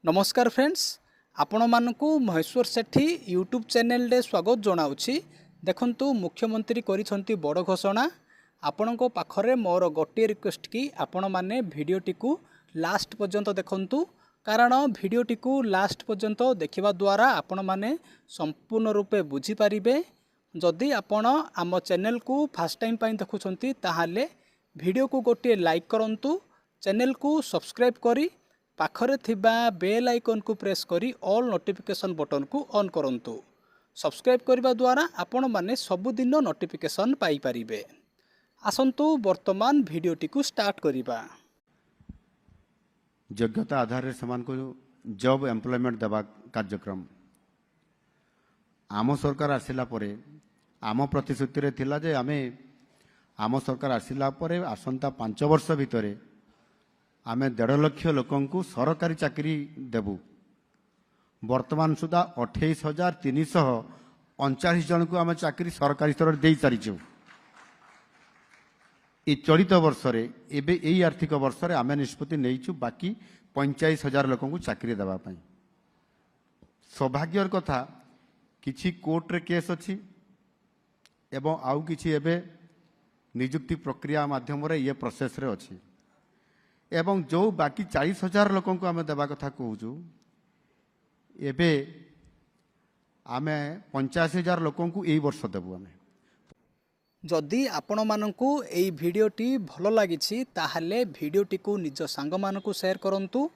नमस्कार फ्रेंड्स, आपण मानकु महेश्वर सेठी YouTube channel रे स्वागत जनाऊँगी। देखंतु मुख्यमंत्री करिसेंती बड़ घोषणा। आपणको पाखरे मोर गोटे रिक्वेस्ट कि आपण माने भिडियोटी को लास्ट पर्यंत देखंतु, कारण भिडियोटी को लास्ट पर्यंत देखिबा द्वारा आपण माने संपूर्ण रूपे बुझी पारिबे। जदि आपण आम चैनल को फर्स्ट टाइम पाई देखुछंती ताहाले भिडियो को गोटे लाइक करंतु, चैनल को सब्सक्राइब करी पाखरे थिबा बेल आइकन को प्रेस करी ऑल नोटिफिकेशन बटन को ऑन करंतु। सब्सक्राइब करबा द्वारा आपण माने सबुदिन नोटिफिकेशन पाई परिबे। आसंतु वर्तमान भिडियोटी को स्टार्ट करिबा। योग्यता आधार समान को जॉब एम्प्लॉयमेंट देवा कार्यक्रम आम सरकार आसिला परे आम प्रतिश्रुति रे थिला जे आम सरकार आसिला परे आसंता 5 वर्ष भितरे आमे 1.5 लाख लोकंकु सरकारी चाकरी देबु। वर्तमान सुधा 28,339 जन को आमे चाकरी सरकारी स्तर दे सारिछु। ए चलित वर्ष रे एबे एई आर्थिक वर्ष रे आमे निष्पत्ति नेइछु बाकी 45,000 लोकंकु चाकरी देबा पई। सौभाग्यर कथा किछि कोर्ट रे केस अछि एवं आउ किछि एबे नियुक्ति प्रक्रिया माध्यम रे ये प्रोसेस रे अछि एवं जो बाकी 40,000 लोक को आम देवा कथा कहूँ एबे आमे 85,000 लोक को यही वर्ष देबू। आमे जदि आपण मानकु एई भिडियोटी भलो लागिछि ताहाले भिडियोटी को निज सांग मानकु शेयर करंतु,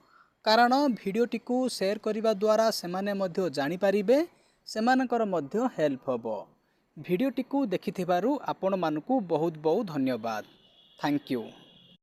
कारण भिडियोटी को शेयर करिबा द्वारा सेमाने मध्य जानि पारिबे, सेमानकर मध्य हेल्प होबो। भिडियोटी को देखिथिबारु आपण मानकु बहुत बहुत धन्यवाद। Thank you.